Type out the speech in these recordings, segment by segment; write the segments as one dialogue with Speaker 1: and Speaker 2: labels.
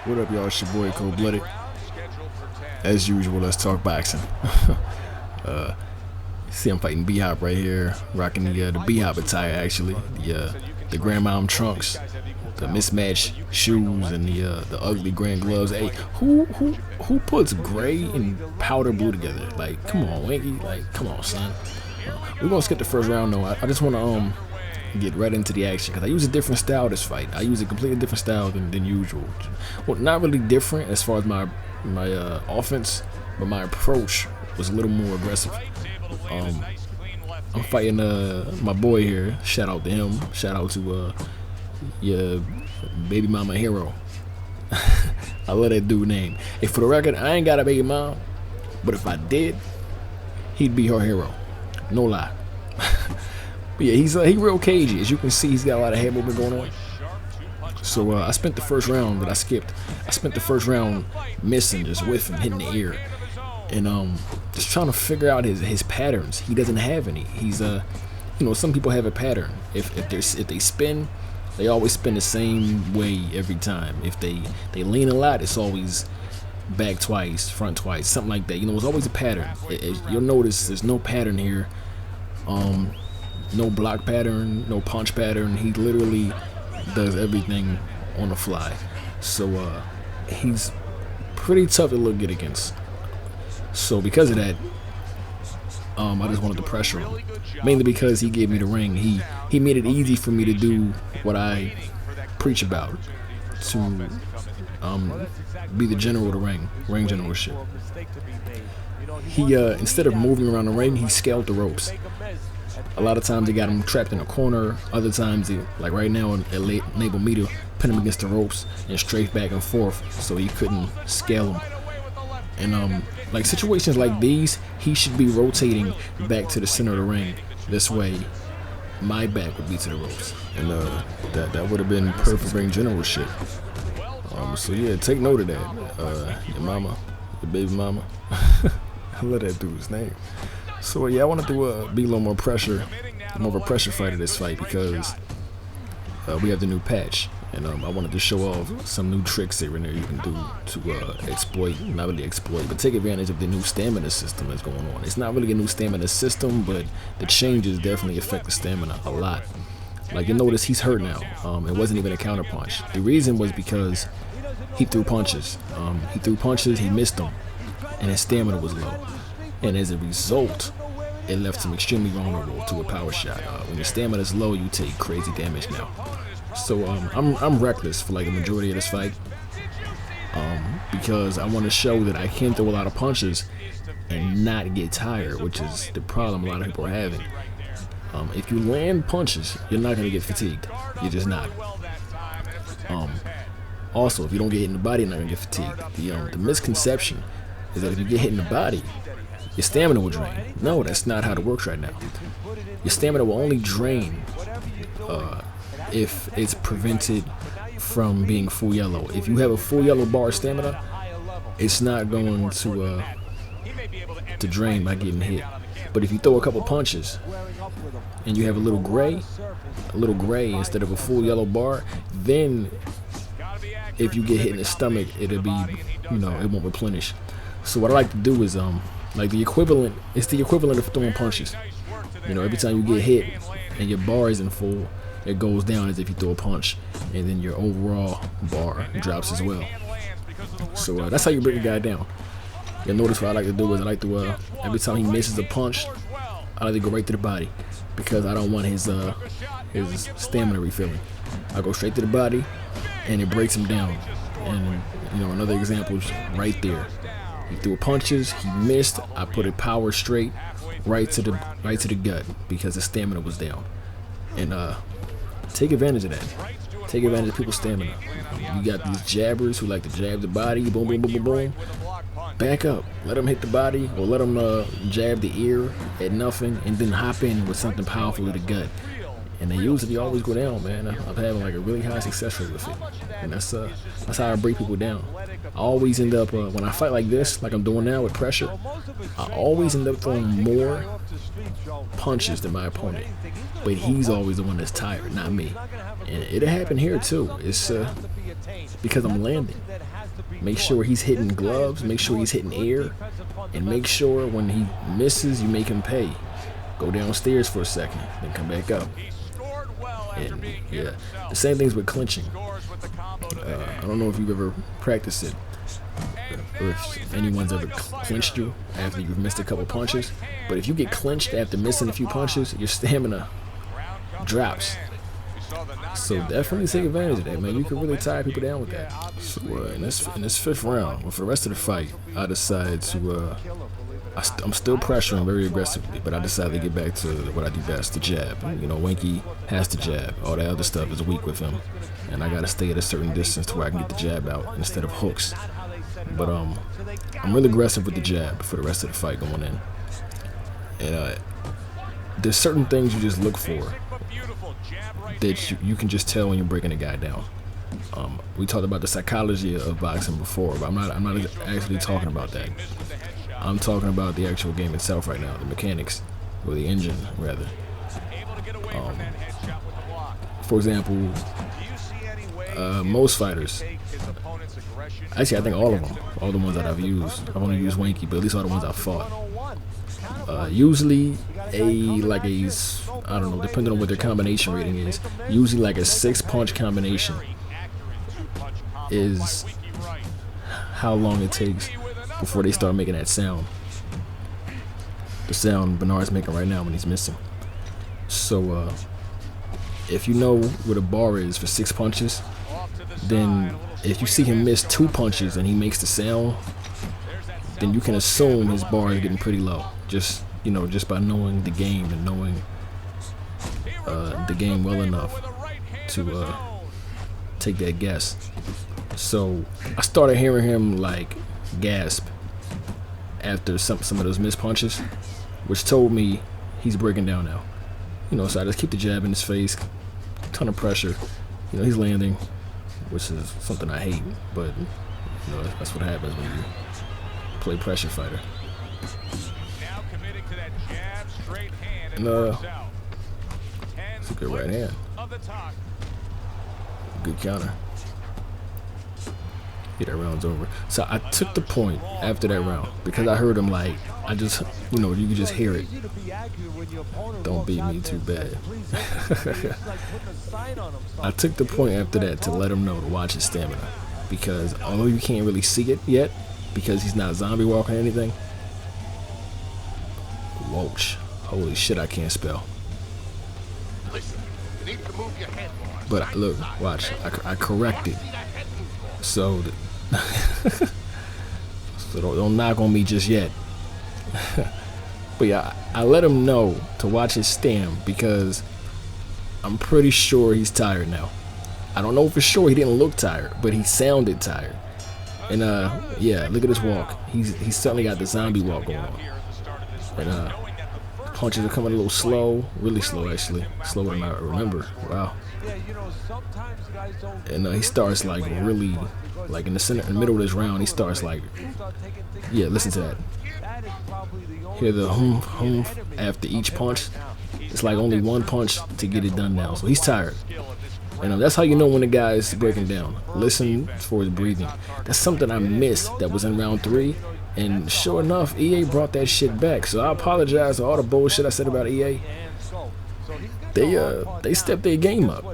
Speaker 1: What up, y'all? It's your boy Cold Blooded. As usual, let's talk boxing. See, I'm fighting B-Hop right here, rocking the B-Hop attire actually, the grandmom trunks, the mismatched shoes, and the ugly grand gloves. Hey, who puts gray and powder blue together? Like, come on, Winky. Like, come on, son. We're gonna skip the first round though. I just wanna get right into the action because I use a different style this fight. I use a completely different style than usual. Well, not really different as far as my offense, but my approach was a little more aggressive. I'm fighting my boy here. Shout out to him. Shout out to your baby mama hero. I love that dude name. Hey, for the record, I ain't got a baby mom, but if I did, he'd be her hero. No lie. But yeah, he real cagey. As you can see, he's got a lot of head movement going on. So I spent the first round that I skipped. I spent the first round missing, just whiffing, hitting the ear, and just trying to figure out his patterns. He doesn't have any. He's some people have a pattern. If they spin, they always spin the same way every time. If they lean a lot, it's always back twice, front twice, something like that. It's always a pattern. You'll notice there's no pattern here. No block pattern, no punch pattern. He literally does everything on the fly. So he's pretty tough to look good against. So because of that, I just wanted to pressure him. Mainly because he gave me the ring. He made it easy for me to do what I preach about. To be the general of the ring generalship. He instead of moving around the ring, he scaled the ropes. A lot of times they got him trapped in a corner. Other times, like right now, it enabled me to pin him against the ropes and strafe back and forth, so he couldn't scale him. And like situations like these, he should be rotating back to the center of the ring. This way, my back would be to the ropes, and that would have been perfect ring generalship. So yeah, take note of that. Your mama, your baby mama. I love that dude's name. So yeah, I wanted to be a little more of a pressure fighter this fight because we have the new patch, and I wanted to show off some new tricks here and there you can do to exploit, not really exploit, but take advantage of the new stamina system that's going on. It's not really a new stamina system, but the changes definitely affect the stamina a lot. Like you notice he's hurt now. It wasn't even a counter punch. The reason was because he threw punches. He missed them, and his stamina was low. And as a result, it left him extremely vulnerable to a power shot. When your stamina is low, you take crazy damage now. So I'm reckless for like the majority of this fight, because I want to show that I can throw a lot of punches and not get tired, which is the problem a lot of people are having. If you land punches, you're not going to get fatigued. You're just not. Also, if you don't get hit in the body, you're not going to get fatigued. The misconception is that if you get hit in the body, your stamina will drain. No, that's not how it works right now. Your stamina will only drain if it's prevented from being full yellow. If you have a full yellow bar of stamina, it's not going to drain by getting hit. But if you throw a couple punches and you have a little gray instead of a full yellow bar, then if you get hit in the stomach, it'll be, it won't replenish. So what I like to do is like it's the equivalent of throwing punches. Every time you get hit and your bar isn't full, it goes down as if you throw a punch, and then your overall bar drops as well. So that's how you bring a guy down. You'll notice what I like to do is I like to every time he misses a punch, I like to go right to the body because I don't want his stamina refilling. I go straight to the body, and it breaks him down. And another example is right there. He threw punches, he missed. I put a power straight right to the gut because the stamina was down. And take advantage of that. Take advantage of people's stamina. You got these jabbers who like to jab the body, boom, boom, boom, boom, boom. Back up. Let them hit the body, or let them jab the ear at nothing, and then hop in with something powerful to the gut. And they usually always go down, man. I'm having like a really high success rate with it, and that's how I break people down. I always end up when I fight like this, like I'm doing now with pressure, I always end up throwing more punches than my opponent, but he's always the one that's tired, not me. And it'll happen here too. It's because I'm landing. Make sure he's hitting gloves, make sure he's hitting air, and make sure when he misses, you make him pay. Go downstairs for a second, then come back up. And yeah, the same things with clinching. I don't know if you've ever practiced it, or if anyone's ever clinched you after you've missed a couple punches. But if you get clinched after missing a few punches, your stamina drops. So definitely take advantage of that, man. You can really tire people down with that. So in this fifth round, well, for the rest of the fight, I decided to I'm still pressuring very aggressively, but I decided to get back to what I do best, the jab. You know, Winky has the jab. All that other stuff is weak with him, and I gotta stay at a certain distance to where I can get the jab out instead of hooks. But I'm really aggressive with the jab for the rest of the fight going in. And there's certain things you just look for that you can just tell when you're breaking a guy down. We talked about the psychology of boxing before, but I'm not actually talking about that. I'm talking about the actual game itself right now, the mechanics, or the engine rather. For example, most fighters, actually I think all of them, all the ones that I've used, I've only used Winky, but at least all the ones I've fought. Usually I don't know, depending on what their combination rating is, usually like a 6-punch combination is how long it takes before they start making that sound. The sound Bernard's making right now when he's missing. So if you know what a bar is for 6 punches, then if you see him miss 2 punches and he makes the sound, then you can assume his bar is getting pretty low. Just, you know, just by knowing the game and knowing the game well enough to take that guess. So I started hearing him like gasp after some of those missed punches, which told me he's breaking down now. You know, so I just keep the jab in his face, ton of pressure. You know, he's landing, which is something I hate, but you know, that's what happens when you play pressure fighter. And it's a good right hand. Good counter. Yeah, that round's over. So I took the point after that round because I heard him like, I just, you know, you can just hear it. Don't beat me too bad. I took the point after that to let him know to watch his stamina, because although you can't really see it yet because he's not zombie walking or anything. Whoa, holy shit, I can't spell. But look, watch, I corrected. So, so don't knock on me just yet. But yeah, I let him know to watch his stam because I'm pretty sure he's tired now. I don't know for sure he didn't look tired, but he sounded tired. And yeah, look at his walk. He's certainly got the zombie walk going on. And punches are coming a little slow, really slow actually, slower than I remember. Wow. And he starts like really, like in the middle of this round, he starts like, yeah, listen to that. Hear the hum after each punch. It's like only one punch to get it done now. So he's tired. And that's how you know when the guy is breaking down. Listen for his breathing. That's something I missed that was in round 3. And sure enough, EA brought that shit back. So I apologize for all the bullshit I said about EA. They stepped their game up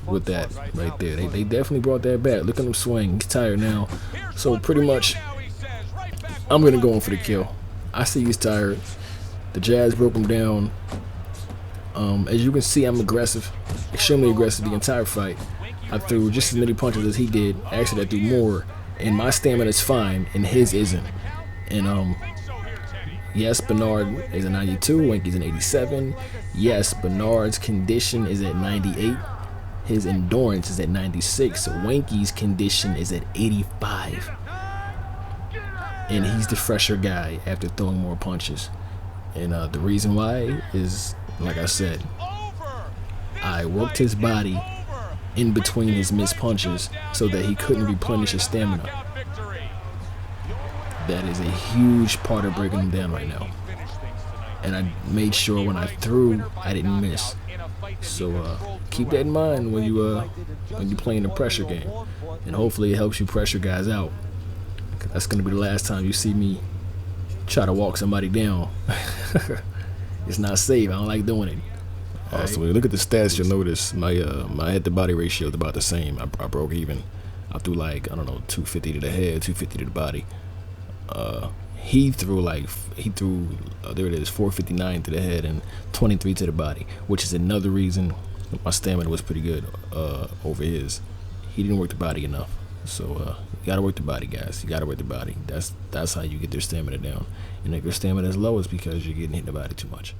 Speaker 1: with that right there. They definitely brought that back. Look at him swing. He's tired now. So pretty much, I'm gonna go in for the kill. I see he's tired. The jabs broke him down. As you can see, I'm aggressive, extremely aggressive the entire fight. I threw just as many punches as he did. Actually, I threw more, and my stamina is fine, and his isn't. And yes, Bernard is a 92, Winky's an 87. Yes, Bernard's condition is at 98. His endurance is at 96. So Winky's condition is at 85. And he's the fresher guy after throwing more punches. And the reason why is, like I said, I worked his body in between his missed punches so that he couldn't replenish his stamina. That is a huge part of breaking him down right now. And I made sure when I threw, I didn't miss. So keep that in mind when you playing the pressure game, and hopefully it helps you pressure guys out. That's gonna be the last time you see me try to walk somebody down. It's not safe. I don't like doing it. So when you look at the stats, you'll notice my head to body ratio is about the same. I broke even. I threw like, I don't know, 250 to the head, 250 to the body. He threw there it is, 459 to the head and 23 to the body, which is another reason my stamina was pretty good over his. He didn't work the body enough. So you gotta work the body, guys. You gotta work the body. That's how you get their stamina down. And if your stamina is low, it's because you're getting hit in the body too much.